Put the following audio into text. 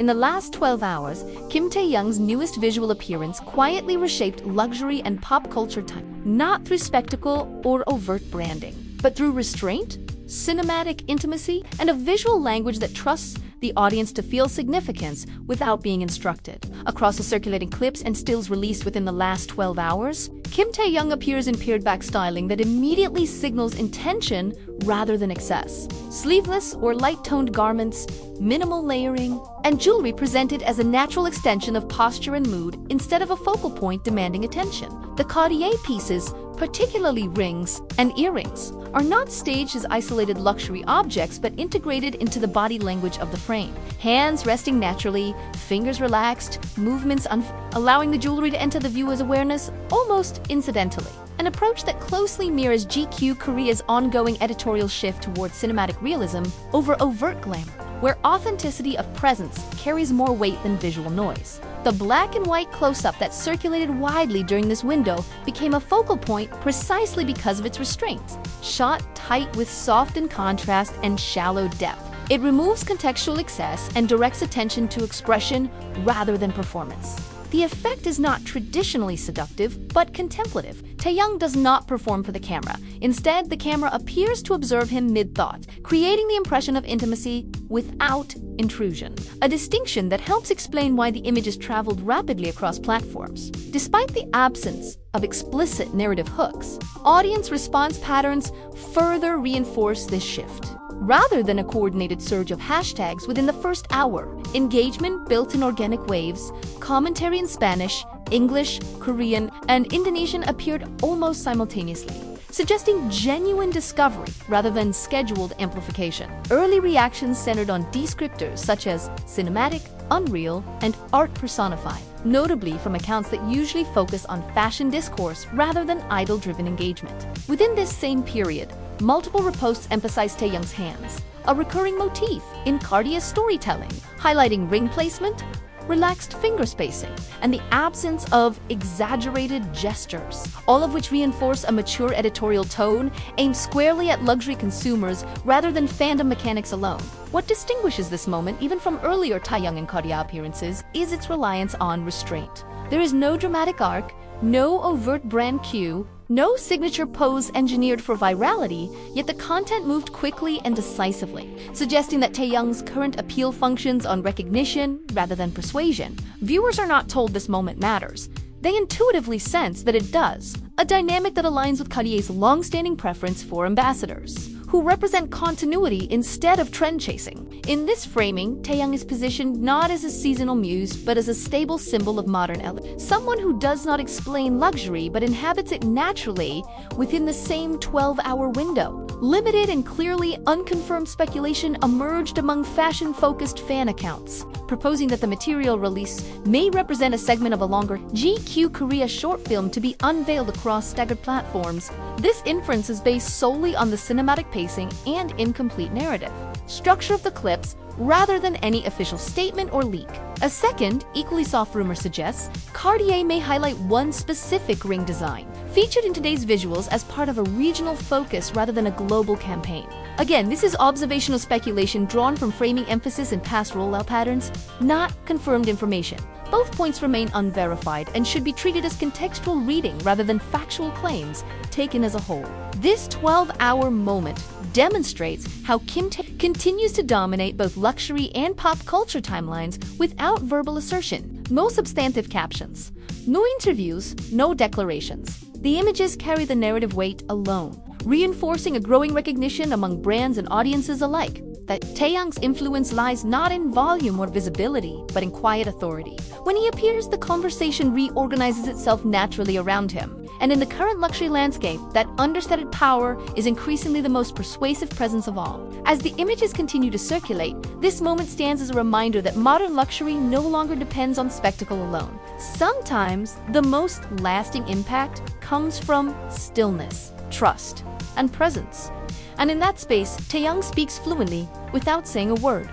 In the last 12 hours, Kim Taehyung's newest visual appearance quietly reshaped luxury and pop culture time, not through spectacle or overt branding, but through restraint, cinematic intimacy, and a visual language that trusts the audience to feel significance without being instructed. Across the circulating clips and stills released within the last 12 hours, Kim Taehyung appears in pared-back styling that immediately signals intention rather than excess. Sleeveless or light-toned garments, minimal layering, and jewelry presented as a natural extension of posture and mood instead of a focal point demanding attention. The Cartier pieces, particularly rings and earrings, are not staged as isolated luxury objects but integrated into the body language of the frame. Hands resting naturally, fingers relaxed, movements allowing the jewelry to enter the viewer's awareness almost incidentally. An approach that closely mirrors GQ Korea's ongoing editorial shift towards cinematic realism over overt glamour, where authenticity of presence carries more weight than visual noise. The black and white close-up that circulated widely during this window became a focal point precisely because of its restraints. Shot tight with softened contrast and shallow depth, it removes contextual excess and directs attention to expression rather than performance. The effect is not traditionally seductive, but contemplative. Taehyung does not perform for the camera. Instead, the camera appears to observe him mid-thought, creating the impression of intimacy without intrusion, a distinction that helps explain why the images traveled rapidly across platforms. Despite the absence of explicit narrative hooks, audience response patterns further reinforce this shift. Rather than a coordinated surge of hashtags within the first hour, engagement built in organic waves, commentary in Spanish, English, Korean, and Indonesian appeared almost simultaneously, suggesting genuine discovery rather than scheduled amplification. Early reactions centered on descriptors such as cinematic, unreal, and art personified, notably from accounts that usually focus on fashion discourse rather than idol-driven engagement. Within this same period, multiple reposts emphasized Taehyung's hands, a recurring motif in Cartier's storytelling, highlighting ring placement, relaxed finger spacing, and the absence of exaggerated gestures, all of which reinforce a mature editorial tone aimed squarely at luxury consumers rather than fandom mechanics alone. What distinguishes this moment, even from earlier Taehyung and Cartier appearances, is its reliance on restraint. There is no dramatic arc, no overt brand cue, no signature pose engineered for virality, yet the content moved quickly and decisively, suggesting that Taehyung's current appeal functions on recognition rather than persuasion. Viewers are not told this moment matters. They intuitively sense that it does, a dynamic that aligns with Cartier's long-standing preference for ambassadors, who represent continuity instead of trend-chasing. In this framing, Taehyung is positioned not as a seasonal muse, but as a stable symbol of modern elegance. Someone who does not explain luxury, but inhabits it naturally within the same 12-hour window. Limited and clearly unconfirmed speculation emerged among fashion-focused fan accounts, proposing that the material release may represent a segment of a longer GQ Korea short film to be unveiled across staggered platforms. This inference is based solely on the cinematic pacing and incomplete narrative structure of the clips rather than any official statement or leak. A second, equally soft rumor suggests Cartier may highlight one specific ring design, featured in today's visuals as part of a regional focus rather than a global campaign. Again, this is observational speculation drawn from framing emphasis in past rollout patterns, not confirmed information. Both points remain unverified and should be treated as contextual reading rather than factual claims taken as a whole. This 12-hour moment demonstrates how Kim Taehyung continues to dominate both luxury and pop culture timelines without verbal assertion. No substantive captions, no interviews, no declarations. The images carry the narrative weight alone, reinforcing a growing recognition among brands and audiences alike that Taehyung's influence lies not in volume or visibility, but in quiet authority. When he appears, the conversation reorganizes itself naturally around him. And in the current luxury landscape, that understated power is increasingly the most persuasive presence of all. As the images continue to circulate, this moment stands as a reminder that modern luxury no longer depends on spectacle alone. Sometimes, the most lasting impact comes from stillness, trust, and presence. And in that space, Taehyung speaks fluently without saying a word.